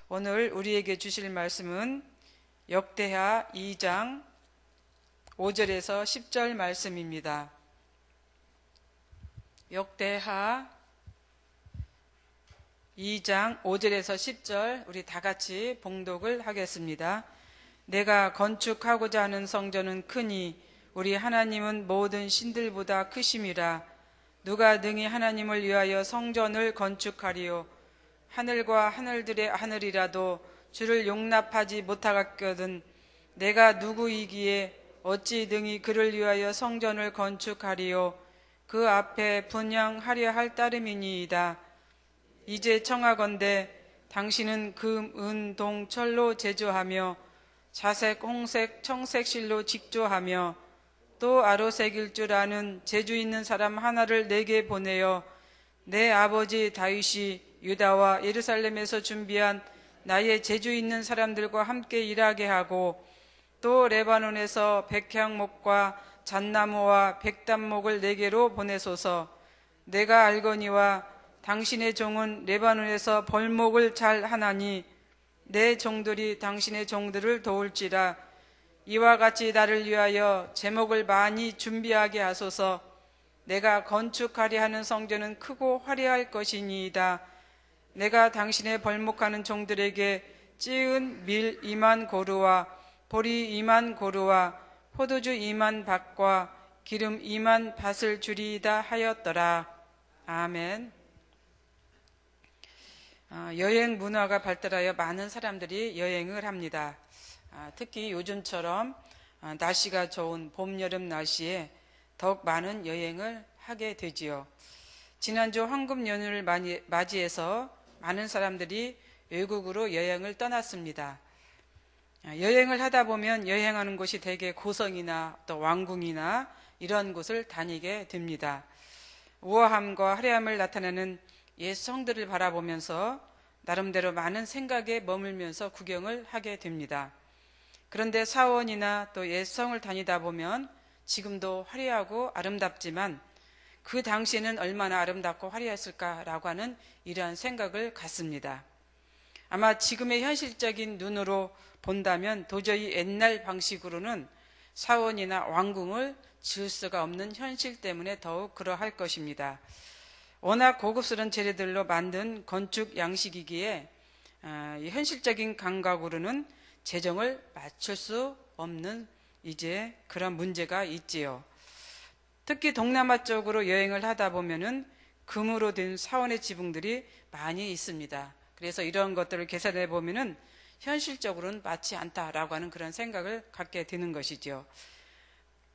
오늘 우리에게 주실 말씀은 역대하 2장 5절에서 10절 말씀입니다. 역대하 2장 5절에서 10절 우리 다 같이 봉독을 하겠습니다. 내가 건축하고자 하는 성전은 크니 우리 하나님은 모든 신들보다 크심이라. 누가 능히 하나님을 위하여 성전을 건축하리요. 하늘과 하늘들의 하늘이라도 주를 용납하지 못하겠거든 내가 누구이기에 어찌 능히 그를 위하여 성전을 건축하리요. 그 앞에 분향하려 할 따름이니이다. 이제 청하건대 당신은 금, 은, 동, 철로 제조하며 자색, 홍색, 청색 실로 직조하며 또 아로색일 줄 아는 재주 있는 사람 하나를 내게 보내어 내 아버지 다윗이 유다와 예루살렘에서 준비한 나의 재주 있는 사람들과 함께 일하게 하고 또 레바논에서 백향목과 잣나무와 백단목을 내게로 보내소서. 내가 알거니와 당신의 종은 레바논에서 벌목을 잘 하나니 내 종들이 당신의 종들을 도울지라. 이와 같이 나를 위하여 제목을 많이 준비하게 하소서. 내가 건축하려 하는 성전은 크고 화려할 것이니이다. 내가 당신의 벌목하는 종들에게 찌은 밀 2만 고루와 보리 2만 고루와 포도주 2만 밭과 기름 2만 밭을 주리이다 하였더라. 아멘. 여행 문화가 발달하여 많은 사람들이 여행을 합니다. 특히 요즘처럼 날씨가 좋은 봄, 여름 날씨에 더욱 많은 여행을 하게 되지요. 지난주 황금 연휴를 맞이해서 많은 사람들이 외국으로 여행을 떠났습니다. 여행을 하다 보면 여행하는 곳이 대개 고성이나 또 왕궁이나 이런 곳을 다니게 됩니다. 우아함과 화려함을 나타내는 옛 성들을 바라보면서 나름대로 많은 생각에 머물면서 구경을 하게 됩니다. 그런데 사원이나 또 옛 성을 다니다 보면 지금도 화려하고 아름답지만 그 당시에는 얼마나 아름답고 화려했을까라고 하는 이러한 생각을 갖습니다. 아마 지금의 현실적인 눈으로 본다면 도저히 옛날 방식으로는 사원이나 왕궁을 지을 수가 없는 현실 때문에 더욱 그러할 것입니다. 워낙 고급스러운 재료들로 만든 건축 양식이기에 현실적인 감각으로는 재정을 맞출 수 없는 이제 그런 문제가 있지요. 특히 동남아 쪽으로 여행을 하다 보면은 금으로 된 사원의 지붕들이 많이 있습니다. 그래서 이런 것들을 계산해 보면은 현실적으로는 맞지 않다라고 하는 그런 생각을 갖게 되는 것이죠.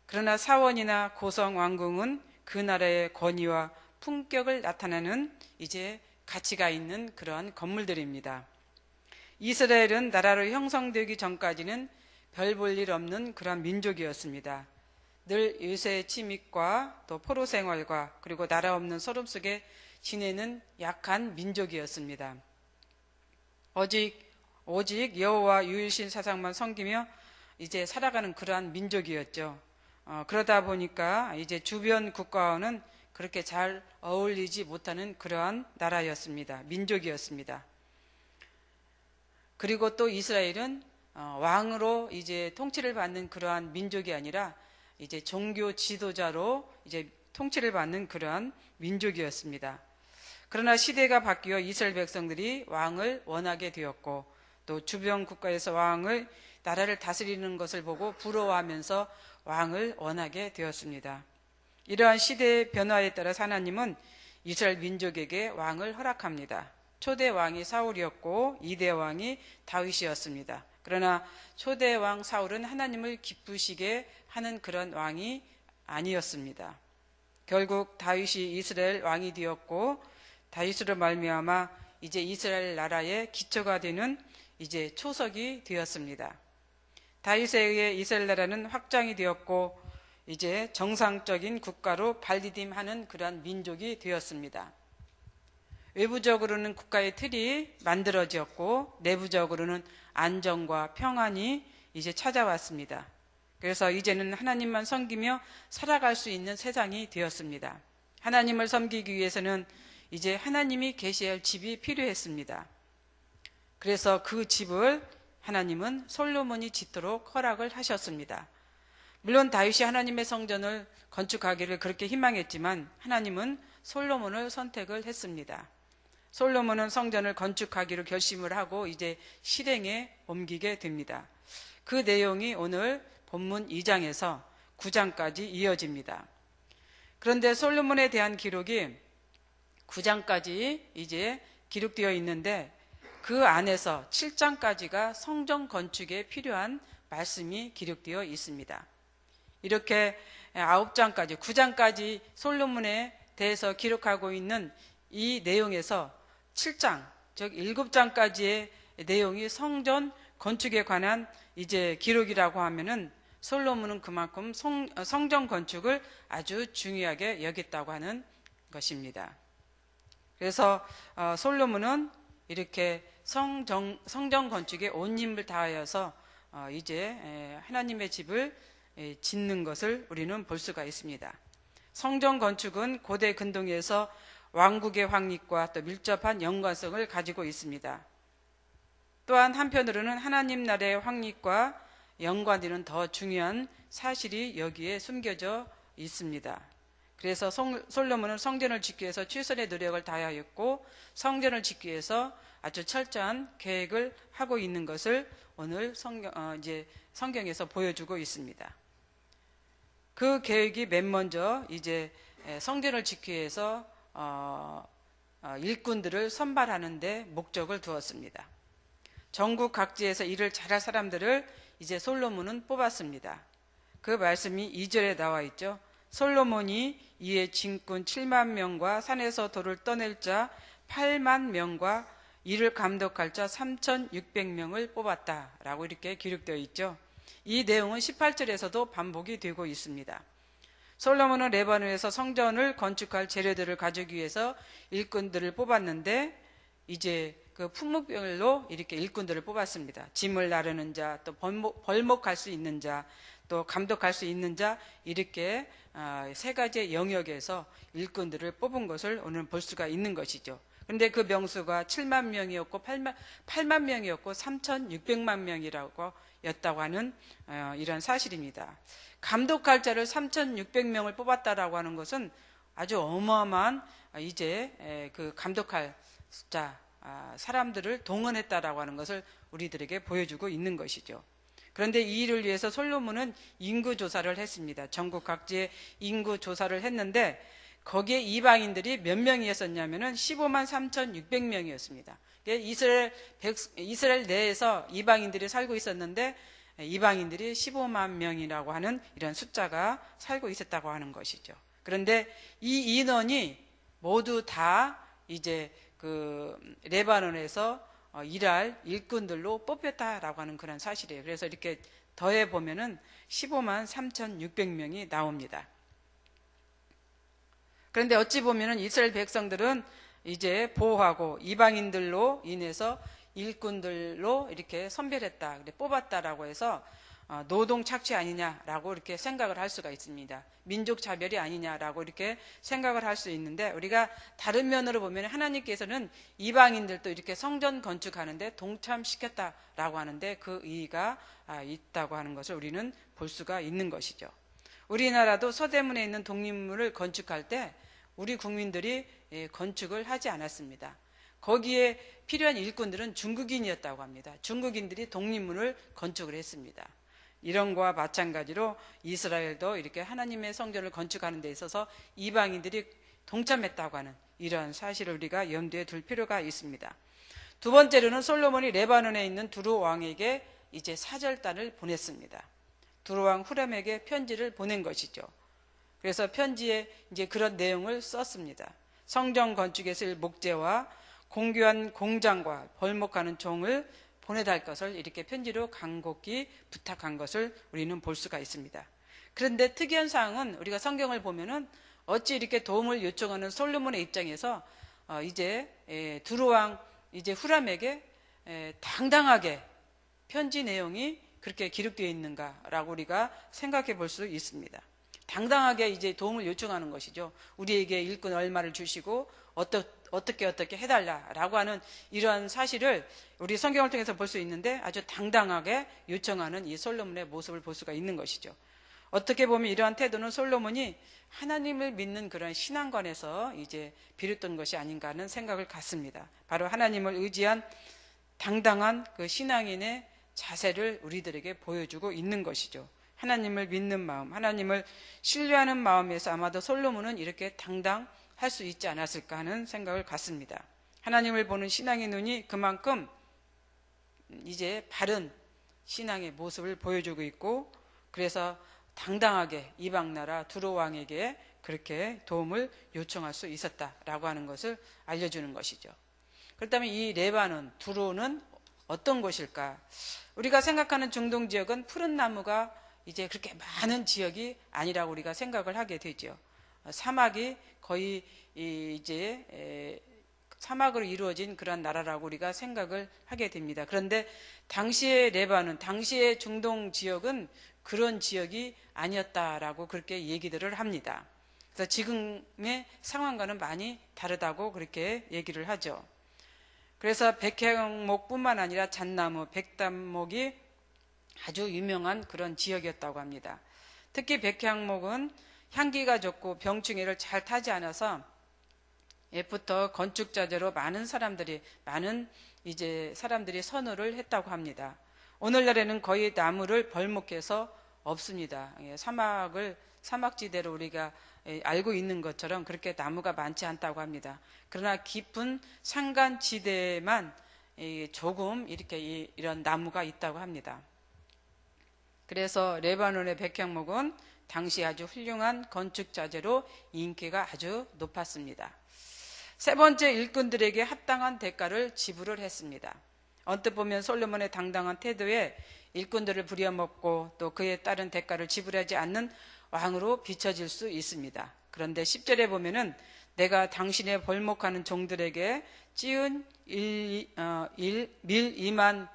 그러나 사원이나 고성 왕궁은 그 나라의 권위와 품격을 나타내는 이제 가치가 있는 그런 건물들입니다. 이스라엘은 나라로 형성되기 전까지는 별 볼 일 없는 그런 민족이었습니다. 늘 유세의 침입과 또 포로 생활과 그리고 나라 없는 서름 속에 지내는 약한 민족이었습니다. 오직 여호와 유일신 사상만 섬기며 이제 살아가는 그러한 민족이었죠. 그러다 보니까 이제 주변 국가와는 그렇게 잘 어울리지 못하는 그러한 나라였습니다. 민족이었습니다. 그리고 또 이스라엘은 왕으로 이제 통치를 받는 그러한 민족이 아니라 이제 종교 지도자로 이제 통치를 받는 그러한 민족이었습니다. 그러나 시대가 바뀌어 이스라엘 백성들이 왕을 원하게 되었고 또 주변 국가에서 나라를 다스리는 것을 보고 부러워하면서 왕을 원하게 되었습니다. 이러한 시대의 변화에 따라 하나님은 이스라엘 민족에게 왕을 허락합니다. 초대 왕이 사울이었고 2대 왕이 다윗이었습니다. 그러나 초대 왕 사울은 하나님을 기쁘시게 하는 그런 왕이 아니었습니다. 결국 다윗이 이스라엘 왕이 되었고 다윗으로 말미암아 이제 이스라엘 나라의 기초가 되는 이제 초석이 되었습니다. 다윗에 의해 이스라엘 나라는 확장이 되었고 이제 정상적인 국가로 발디딤하는 그러한 민족이 되었습니다. 외부적으로는 국가의 틀이 만들어졌고 내부적으로는 안정과 평안이 이제 찾아왔습니다. 그래서 이제는 하나님만 섬기며 살아갈 수 있는 세상이 되었습니다. 하나님을 섬기기 위해서는 이제 하나님이 계셔야 할 집이 필요했습니다. 그래서 그 집을 하나님은 솔로몬이 짓도록 허락을 하셨습니다. 물론 다윗이 하나님의 성전을 건축하기를 그렇게 희망했지만 하나님은 솔로몬을 선택을 했습니다. 솔로몬은 성전을 건축하기로 결심을 하고 이제 실행에 옮기게 됩니다. 그 내용이 오늘 본문 2장에서 9장까지 이어집니다. 그런데 솔로몬에 대한 기록이 9장까지 이제 기록되어 있는데 그 안에서 7장까지가 성전 건축에 필요한 말씀이 기록되어 있습니다. 이렇게 9장까지, 9장까지 솔로몬에 대해서 기록하고 있는 이 내용에서 7장, 즉 7장까지의 내용이 성전 건축에 관한 이제 기록이라고 하면은 솔로몬은 그만큼 성전 건축을 아주 중요하게 여겼다고 하는 것입니다. 그래서 솔로몬은 이렇게 성전 건축에 온 힘을 다하여서 이제 하나님의 집을 짓는 것을 우리는 볼 수가 있습니다. 성전 건축은 고대 근동에서 왕국의 확립과 또 밀접한 연관성을 가지고 있습니다. 또한 한편으로는 하나님 나라의 확립과 연관되는 더 중요한 사실이 여기에 숨겨져 있습니다. 그래서 솔로몬은 성전을 짓기 위해서 최선의 노력을 다하였고 성전을 짓기 위해서 아주 철저한 계획을 하고 있는 것을 오늘 성경에서 보여주고 있습니다. 그 계획이 맨 먼저 이제 성전을 짓기 위해서 일꾼들을 선발하는 데 목적을 두었습니다. 전국 각지에서 일을 잘할 사람들을 이제 솔로몬은 뽑았습니다. 그 말씀이 2절에 나와 있죠. 솔로몬이 이에 진군 7만 명과 산에서 돌을 떠낼 자 8만 명과 이를 감독할 자 3,600명을 뽑았다라고 이렇게 기록되어 있죠. 이 내용은 18절에서도 반복이 되고 있습니다. 솔로몬은 레바논에서 성전을 건축할 재료들을 가지기 위해서 일꾼들을 뽑았는데 이제 그 품목별로 이렇게 일꾼들을 뽑았습니다. 짐을 나르는 자, 또 벌목할 수 있는 자, 또 감독할 수 있는 자, 이렇게 세 가지의 영역에서 일꾼들을 뽑은 것을 오늘 볼 수가 있는 것이죠. 그런데 그 명수가 7만 명이었고 8만 명이었고 3,600만 명이라고 였다고 하는 이런 사실입니다. 감독할 자를 3,600명을 뽑았다라고 하는 것은 아주 어마어마한 이제 그 감독할 자 사람들을 동원했다라고 하는 것을 우리들에게 보여주고 있는 것이죠. 그런데 이 일을 위해서 솔로몬은 인구 조사를 했습니다. 전국 각지에 인구 조사를 했는데 거기에 이방인들이 몇 명이었었냐면은 15만 3,600명이었습니다. 이스라엘 내에서 이방인들이 살고 있었는데 이방인들이 15만 명이라고 하는 이런 숫자가 살고 있었다고 하는 것이죠. 그런데 이 인원이 모두 다 이제 그 레바논에서 일할 일꾼들로 뽑혔다라고 하는 그런 사실이에요. 그래서 이렇게 더해 보면은 15만 3,600명이 나옵니다. 그런데 어찌 보면은 이스라엘 백성들은 이제 보호하고 이방인들로 인해서 일꾼들로 이렇게 선별했다, 뽑았다라고 해서 노동 착취 아니냐라고 이렇게 생각을 할 수가 있습니다. 민족 차별이 아니냐라고 이렇게 생각을 할 수 있는데 우리가 다른 면으로 보면 하나님께서는 이방인들도 이렇게 성전 건축하는데 동참시켰다라고 하는데 그 의의가 있다고 하는 것을 우리는 볼 수가 있는 것이죠. 우리나라도 서대문에 있는 독립문을 건축할 때 우리 국민들이 건축을 하지 않았습니다. 거기에 필요한 일꾼들은 중국인이었다고 합니다. 중국인들이 독립문을 건축을 했습니다. 이런 거와 마찬가지로 이스라엘도 이렇게 하나님의 성전을 건축하는 데 있어서 이방인들이 동참했다고 하는 이런 사실을 우리가 염두에 둘 필요가 있습니다. 두 번째로는 솔로몬이 레바논에 있는 두루 왕에게 이제 사절단을 보냈습니다. 두루 왕 후람에게 편지를 보낸 것이죠. 그래서 편지에 이제 그런 내용을 썼습니다. 성전 건축에 쓸 목재와 공교한 공장과 벌목하는 종을 보내달 것을 이렇게 편지로 간곡히 부탁한 것을 우리는 볼 수가 있습니다. 그런데 특이한 사항은 우리가 성경을 보면은 어찌 이렇게 도움을 요청하는 솔로몬의 입장에서 이제 두루 왕 이제 후람에게 당당하게 편지 내용이 그렇게 기록되어 있는가라고 우리가 생각해 볼 수 있습니다. 당당하게 이제 도움을 요청하는 것이죠. 우리에게 일꾼 얼마를 주시고 어떻게 해달라라고 하는 이러한 사실을 우리 성경을 통해서 볼 수 있는데 아주 당당하게 요청하는 이 솔로몬의 모습을 볼 수가 있는 것이죠. 어떻게 보면 이러한 태도는 솔로몬이 하나님을 믿는 그런 신앙관에서 이제 비롯된 것이 아닌가 하는 생각을 갖습니다. 바로 하나님을 의지한 당당한 그 신앙인의 자세를 우리들에게 보여주고 있는 것이죠. 하나님을 믿는 마음, 하나님을 신뢰하는 마음에서 아마도 솔로몬은 이렇게 당당할 수 있지 않았을까 하는 생각을 갖습니다. 하나님을 보는 신앙의 눈이 그만큼 이제 바른 신앙의 모습을 보여주고 있고, 그래서 당당하게 이방나라 두로 왕에게 그렇게 도움을 요청할 수 있었다라고 하는 것을 알려주는 것이죠. 그렇다면 이 레바논, 두로는 어떤 곳일까? 우리가 생각하는 중동 지역은 푸른 나무가 이제 그렇게 많은 지역이 아니라고 우리가 생각을 하게 되죠. 사막이 거의 이제 사막으로 이루어진 그런 나라라고 우리가 생각을 하게 됩니다. 그런데 당시의 레바논, 당시의 중동 지역은 그런 지역이 아니었다라고 그렇게 얘기들을 합니다. 그래서 지금의 상황과는 많이 다르다고 그렇게 얘기를 하죠. 그래서 백향목뿐만 아니라 잣나무, 백단목이 아주 유명한 그런 지역이었다고 합니다. 특히 백향목은 향기가 좋고 병충해를 잘 타지 않아서 옛부터 건축 자재로 많은 사람들이 선호를 했다고 합니다. 오늘날에는 거의 나무를 벌목해서 없습니다. 사막지대로 우리가 알고 있는 것처럼 그렇게 나무가 많지 않다고 합니다. 그러나 깊은 산간지대에만 조금 이렇게 이런 나무가 있다고 합니다. 그래서 레바논의 백향목은 당시 아주 훌륭한 건축 자재로 인기가 아주 높았습니다. 세 번째, 일꾼들에게 합당한 대가를 지불을 했습니다. 언뜻 보면 솔로몬의 당당한 태도에 일꾼들을 부려먹고 또 그에 따른 대가를 지불하지 않는 왕으로 비춰질 수 있습니다. 그런데 10절에 보면은 내가 당신의 벌목하는 종들에게 찌은 밀 2만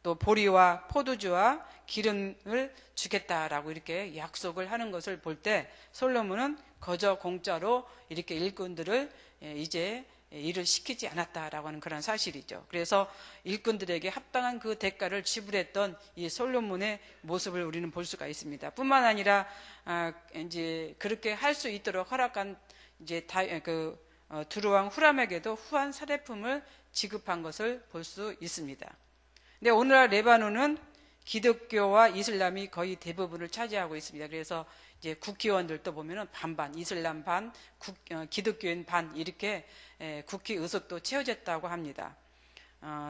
또 보리와 포도주와 기름을 주겠다라고 이렇게 약속을 하는 것을 볼 때 솔로몬은 거저 공짜로 이렇게 일꾼들을 이제 일을 시키지 않았다라고 하는 그런 사실이죠. 그래서 일꾼들에게 합당한 그 대가를 지불했던 이 솔로몬의 모습을 우리는 볼 수가 있습니다. 뿐만 아니라 이제 그렇게 할 수 있도록 허락한 이제 두루왕 후람에게도 후한 사례품을 지급한 것을 볼 수 있습니다. 근데 오늘날 레바논은 기독교와 이슬람이 거의 대부분을 차지하고 있습니다. 그래서 이제 국회의원들도 보면은 반반, 이슬람 반, 기독교인 반 이렇게 국회 의석도 채워졌다고 합니다.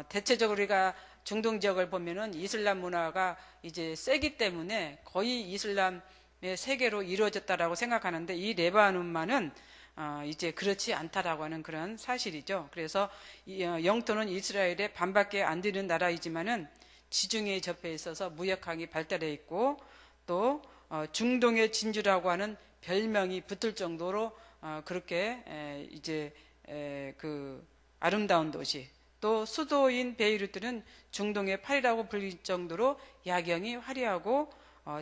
대체적으로 우리가 중동 지역을 보면은 이슬람 문화가 이제 세기 때문에 거의 이슬람의 세계로 이루어졌다라고 생각하는데 이 레바논만은 이제 그렇지 않다라고 하는 그런 사실이죠. 그래서 영토는 이스라엘의 반밖에 안 되는 나라이지만은 지중해 접해 있어서 무역항이 발달해 있고 또 중동의 진주라고 하는 별명이 붙을 정도로 그렇게 이제 그 아름다운 도시, 또 수도인 베이루트는 중동의 파리라고 불릴 정도로 야경이 화려하고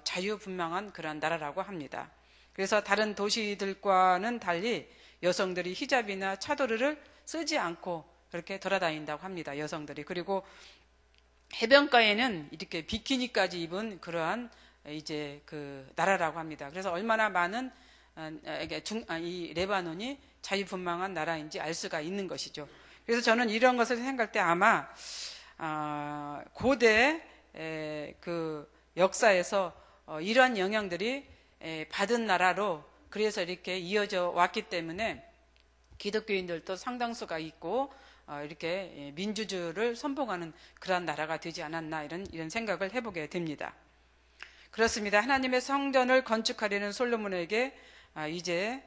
자유분방한 그런 나라라고 합니다. 그래서 다른 도시들과는 달리 여성들이 히잡이나 차도르를 쓰지 않고 그렇게 돌아다닌다고 합니다. 여성들이. 그리고 해변가에는 이렇게 비키니까지 입은 그러한 이제 그 나라라고 합니다. 그래서 얼마나 많은 이 레바논이 자유분방한 나라인지 알 수가 있는 것이죠. 그래서 저는 이런 것을 생각할 때 아마 고대 그 역사에서 이러한 영향들이 받은 나라로 그래서 이렇게 이어져 왔기 때문에 기독교인들도 상당수가 있고 이렇게 민주주의를 선봉하는 그러한 나라가 되지 않았나 이런 생각을 해보게 됩니다. 그렇습니다. 하나님의 성전을 건축하려는 솔로몬에게 이제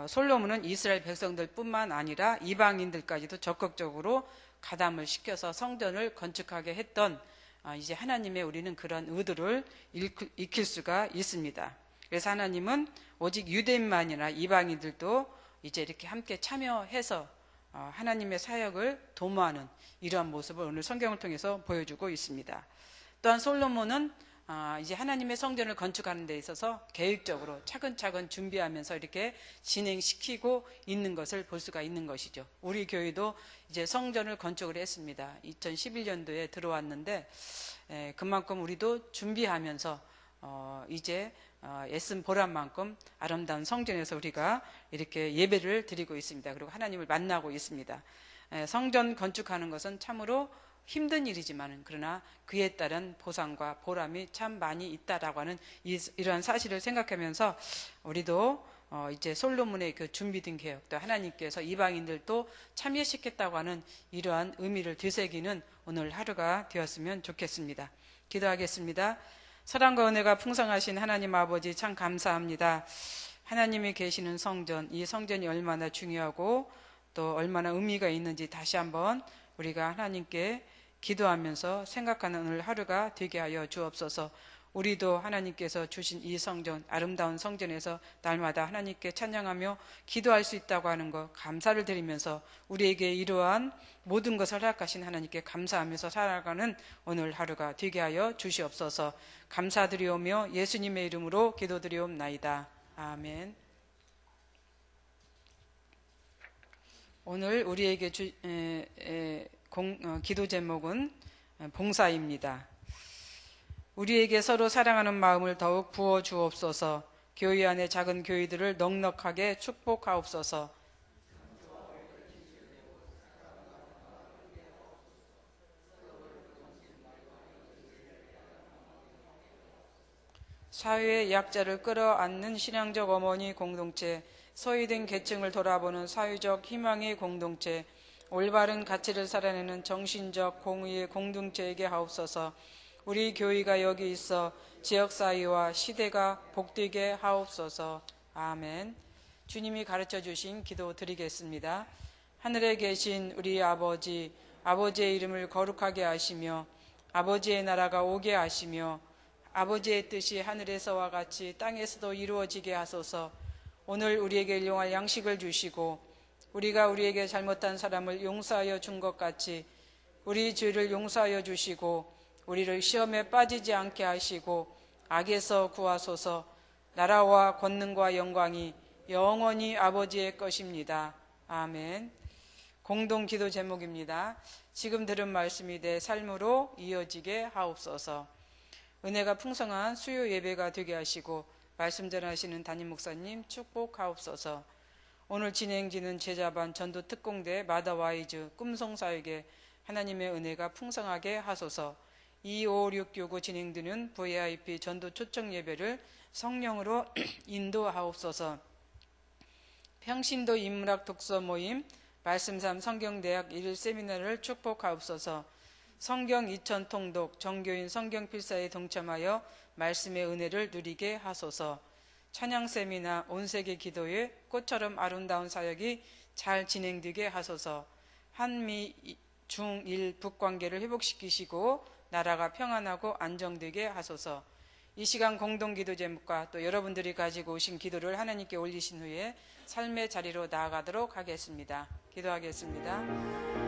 솔로몬은 이스라엘 백성들뿐만 아니라 이방인들까지도 적극적으로 가담을 시켜서 성전을 건축하게 했던 이제 하나님의 우리는 그런 의도를 익힐 수가 있습니다. 그래서 하나님은 오직 유대인만이나 이방인들도 이제 이렇게 함께 참여해서 하나님의 사역을 도모하는 이러한 모습을 오늘 성경을 통해서 보여주고 있습니다. 또한 솔로몬은 이제 하나님의 성전을 건축하는 데 있어서 계획적으로 차근차근 준비하면서 이렇게 진행시키고 있는 것을 볼 수가 있는 것이죠. 우리 교회도 이제 성전을 건축을 했습니다. 2011년도에 들어왔는데 그만큼 우리도 준비하면서 이제 애쓴 보람만큼 아름다운 성전에서 우리가 이렇게 예배를 드리고 있습니다. 그리고 하나님을 만나고 있습니다. 성전 건축하는 것은 참으로 힘든 일이지만 그러나 그에 따른 보상과 보람이 참 많이 있다라고 하는 이러한 사실을 생각하면서 우리도 이제 솔로몬의 그 준비된 계획, 또 하나님께서 이방인들도 참여시켰다고 하는 이러한 의미를 되새기는 오늘 하루가 되었으면 좋겠습니다. 기도하겠습니다. 사랑과 은혜가 풍성하신 하나님 아버지 참 감사합니다. 하나님이 계시는 성전, 이 성전이 얼마나 중요하고 또 얼마나 의미가 있는지 다시 한번 우리가 하나님께 기도하면서 생각하는 오늘 하루가 되게 하여 주옵소서. 우리도 하나님께서 주신 이 성전, 아름다운 성전에서 날마다 하나님께 찬양하며 기도할 수 있다고 하는 것 감사를 드리면서 우리에게 이러한 모든 것을 허락하신 하나님께 감사하면서 살아가는 오늘 하루가 되게 하여 주시옵소서. 감사드리오며 예수님의 이름으로 기도드리옵나이다. 아멘. 오늘 우리에게 기도 제목은 봉사입니다. 우리에게 서로 사랑하는 마음을 더욱 부어 주옵소서. 교회 안의 작은 교회들을 넉넉하게 축복하옵소서. 사회의 약자를 끌어안는 신앙적 어머니 공동체, 소외된 계층을 돌아보는 사회적 희망의 공동체, 올바른 가치를 살아내는 정신적 공의의 공동체에게 하옵소서. 우리 교회가 여기 있어 지역사회와 시대가 복되게 하옵소서. 아멘. 주님이 가르쳐 주신 기도 드리겠습니다. 하늘에 계신 우리 아버지, 아버지의 이름을 거룩하게 하시며 아버지의 나라가 오게 하시며 아버지의 뜻이 하늘에서와 같이 땅에서도 이루어지게 하소서. 오늘 우리에게 일용할 양식을 주시고 우리가 우리에게 잘못한 사람을 용서하여 준 것 같이 우리 죄를 용서하여 주시고 우리를 시험에 빠지지 않게 하시고 악에서 구하소서. 나라와 권능과 영광이 영원히 아버지의 것입니다. 아멘. 공동 기도 제목입니다. 지금 들은 말씀이 내 삶으로 이어지게 하옵소서. 은혜가 풍성한 수요 예배가 되게 하시고 말씀 전하시는 담임 목사님 축복하옵소서. 오늘 진행지는 제자반 전도 특공대 마더와이즈 꿈송사에게 하나님의 은혜가 풍성하게 하소서. 25699 진행되는 VIP 전도 초청 예배를 성령으로 인도하옵소서. 평신도 인문학 독서 모임 말씀삼 성경대학 1일 세미나를 축복하옵소서. 성경 2000 통독 정교인 성경 필사에 동참하여 말씀의 은혜를 누리게 하소서. 찬양 세미나 온세계 기도회 꽃처럼 아름다운 사역이 잘 진행되게 하소서. 한미 중일 북관계를 회복시키시고 나라가 평안하고 안정되게 하소서. 이 시간 공동기도 제목과 또 여러분들이 가지고 오신 기도를 하나님께 올리신 후에 삶의 자리로 나아가도록 하겠습니다. 기도하겠습니다.